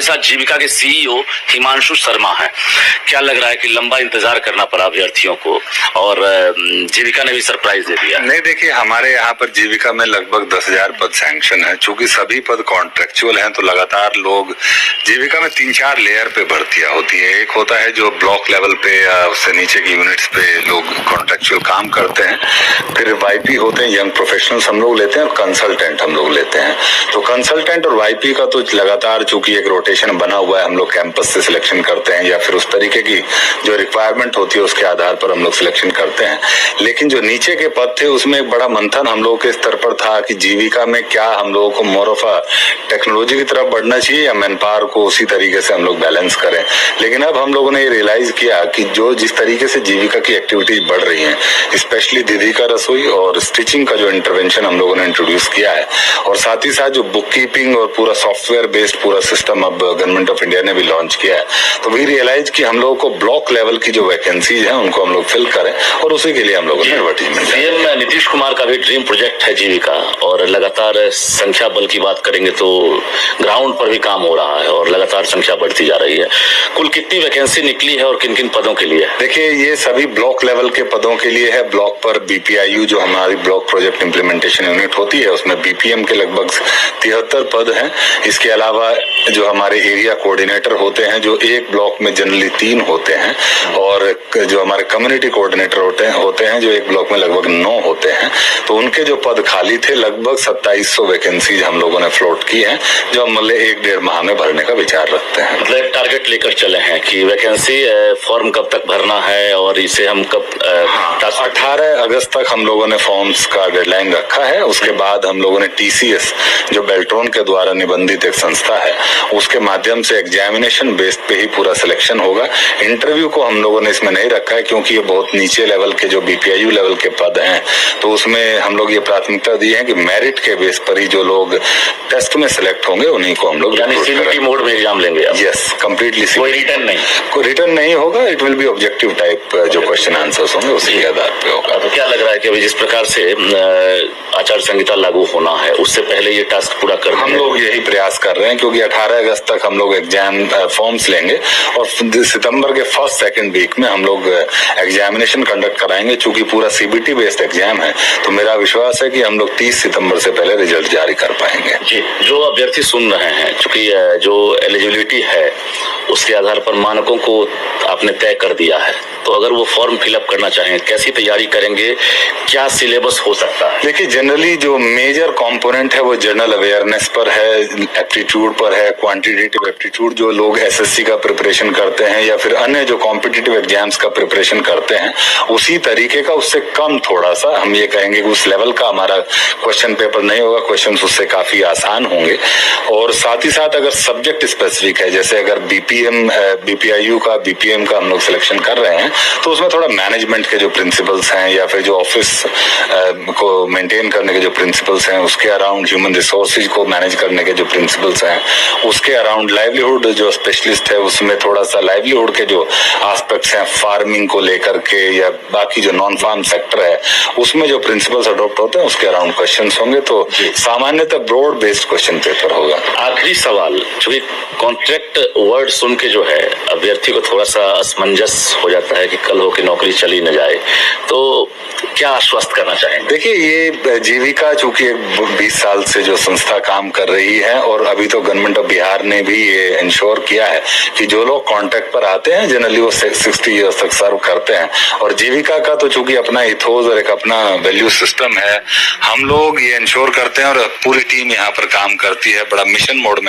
साथ जीविका के सीईओ हिमांशु शर्मा हैं। क्या लग रहा है कि लंबा इंतजार करना पड़ा अभ्यर्थियों को और जीविका ने भी सरप्राइज दे दिया? नहीं, देखिए हमारे यहाँ पर जीविका में लगभग 10,000 पद सैंक्शन है। चूंकि सभी पद कॉन्ट्रेक्चुअल हैं तो लगातार लोग जीविका में 3-4 लेयर पे भर्तियां होती है। एक होता है जो ब्लॉक लेवल पे या उससे नीचे की यूनिट्स पे लोग कॉन्ट्रेक्चुअल काम करते हैं। फिर वाईपी होते हैं, यंग प्रोफेशनल्स हम लोग लेते हैं, और कंसल्टेंट हम लोग लेते हैं। तो कंसल्टेंट और वाईपी का तो लगातार चूंकि एक रोटेशन बना हुआ है, हम लोग कैंपस से सिलेक्शन करते हैं या फिर उस तरीके की जो रिक्वायरमेंट होती है उसके आधार पर हम लोग सिलेक्शन करते हैं। लेकिन जो नीचे के पद थे उसमें एक बड़ा मंथन हम लोगों के स्तर पर था कि जीविका में क्या हम लोगों को मोर ऑफ टेक्नोलॉजी की तरफ बढ़ना चाहिए या मैन पावर को उसी तरीके से हम लोग बैलेंस करें। लेकिन अब हम लोगों ने ये रियलाइज किया कि जो जिस तरीके से जीविका की एक्टिविटीज बढ़ रही हैं, स्पेशली दीदी का रसोई और स्टिचिंग का जो इंटरवेंशन हम लोगों ने इंट्रोड्यूस किया है, और साथ ही साथ जो बुक कीपिंग और पूरा सॉफ्टवेयर बेस्ड पूरा सिस्टम अब गवर्नमेंट ऑफ इंडिया ने भी लॉन्च किया है, तो वी रियलाइज कि हम लोगों को ब्लॉक लेवल की जो वैकेंसीज हैं उनको हम लोग फिल करें, और उसी के लिए हम लोगों ने एडवर्टीजमेंट। सीएम नीतीश कुमार का भी ड्रीम प्रोजेक्ट है जीविका, और लगातार संख्या बल की बात करेंगे तो ग्राउंड पर भी काम हो रहा है और लगातार संख्या बढ़ती जा रही है। कुल कितनी वैकेंसी निकली है और किन किन पदों के लिए? देखिए, ये सभी ब्लॉक लेवल के पदों के लिए है। ब्लॉक पर बीपीआईयू जो हमारी ब्लॉक प्रोजेक्ट इंप्लीमेंटेशन यूनिट होती है उसमें बीपीएम के लगभग 73 पद हैं। इसके अलावा जो हमारे एरिया कोऑर्डिनेटर होते हैं, जो एक ब्लॉक में जनरली 3 होते हैं, और जो हमारे कम्युनिटी कोऑर्डिनेटर होते हैं जो एक ब्लॉक में लगभग 9 होते हैं। तो उनके जो पद खाली थे लगभग 2700 वैकेंसीज हम लोगों ने फ्लोट की है, जो हम मतलब 1-1.5 माह में भरने का विचार रखते हैं। मतलब टारगेट लेकर चले हैं कि वैकेंसी फॉर्म कब तक भरना है और इसे हम कब 18 अगस्त तक हम लोगों ने फॉर्म्स का डेडलाइन रखा है। उसके बाद हम लोगों ने टीसीएस जो बेल्ट्रॉन के द्वारा निबंधित एक संस्था है उसके माध्यम से एग्जामिनेशन बेस्ड पे ही पूरा सिलेक्शन होगा। इंटरव्यू को हम लोगों ने इसमें नहीं रखा है क्योंकि ये बहुत नीचे लेवल के जो बीपीआईयू लेवल के पद हैं, तो उसमें हम लोग ये प्राथमिकता दी है कि मेरिट के बेस पर ही जो लोग टेस्ट में सिलेक्ट होंगे उन्हीं को हम लोग सीबीटी मोड में एग्जाम लेंगे। Yes, completely. कोई रिटर्न नहीं होगा। It will be objective type जो क्वेश्चन आंसर्स होंगे उसी के आधार पे होगा। तो क्या लग रहा है कि अभी जिस प्रकार से आचार संहिता लागू होना है उससे पहले ये टास्क पूरा कर हम लोग यही प्रयास कर रहे हैं, क्योंकि 18 अगस्त तक हम लोग एग्जाम फॉर्म्स लेंगे और सितंबर के 1st-2nd वीक में हम लोग एग्जामिनेशन कंडक्ट कराएंगे। चूंकि पूरा सीबीटी बेस्ड एग्जाम है तो मेरा विश्वास है कि हम लोग 30 सितंबर से पहले रिजल्ट जारी कर पाएंगे। जी, जो अभ्यर्थी सुन रहे हैं, चूंकि जो एलिजिबिलिटी है उसके आधार पर मानकों को आपने तय कर दिया है, तो अगर वो फॉर्म फिलअप करना चाहें कैसी तैयारी करेंगे, क्या सिलेबस हो सकता है? देखिए, जनरली जो मेजर कंपोनेंट है वो जनरल अवेयरनेस पर है, एप्टीट्यूड पर है, क्वांटिटेटिव एप्टीट्यूड जो लोग एसएससी का प्रिपरेशन करते हैं या फिर अन्य जो कॉम्पिटिटिव एग्जाम्स का प्रिपरेशन करते हैं उसी तरीके का, उससे कम थोड़ा सा हम ये कहेंगे कि उस लेवल का हमारा क्वेश्चन पेपर नहीं होगा। क्वेश्चन उससे काफी आसान होंगे, और साथ ही साथ अगर सब्जेक्ट स्पेसिफिक है, जैसे अगर बीपीआईयू का बीपीएम का हम लोग सिलेक्शन कर रहे हैं तो उसमें थोड़ा मैनेजमेंट के जो प्रिंसिपल्स हैं या फिर जो ऑफिस को मेंटेन करने के जो प्रिंसिपल्स हैं, उसके अराउंड ह्यूमन रिसोर्सेज को मैनेज करने के जो प्रिंसिपल्स हैं, उसके अराउंड लाइवलीहुड जो स्पेशलिस्ट है उसमें थोड़ा सा लाइवलीहुड के जो एस्पेक्ट्स हैं फार्मिंग को लेकर के या बाकी जो नॉन फार्म सेक्टर है उसमें जो प्रिंसिपल्स अडॉप्ट होते हैं उसके अराउंड क्वेश्चन होंगे। तो सामान्यतः ब्रॉड बेस्ड क्वेश्चन पेपर होगा। आखिरी सवाल, चूंकि कॉन्ट्रैक्ट वर्ड सुन के जो है अभ्यर्थी को थोड़ा सा असमंजस हो जाता है कि कल हो के नौकरी चली न जाए, तो क्या आश्वस्त करना चाहेंगे? देखिए, ये जीविका चूंकि 20 साल से जो संस्था काम कर रही है, और अभी तो गवर्नमेंट ऑफ बिहार ने भी ये इंश्योर किया है कि जो लोग कॉन्ट्रैक्ट पर आते हैं जनरली वो 60 ईयर्स तक सर्व करते हैं। और जीविका का तो चूंकि अपना इथोस और एक अपना वैल्यू सिस्टम है, हम लोग ये इंश्योर करते हैं और पूरी टीम यहाँ पर काम करती है बड़ा मिशन मोड में।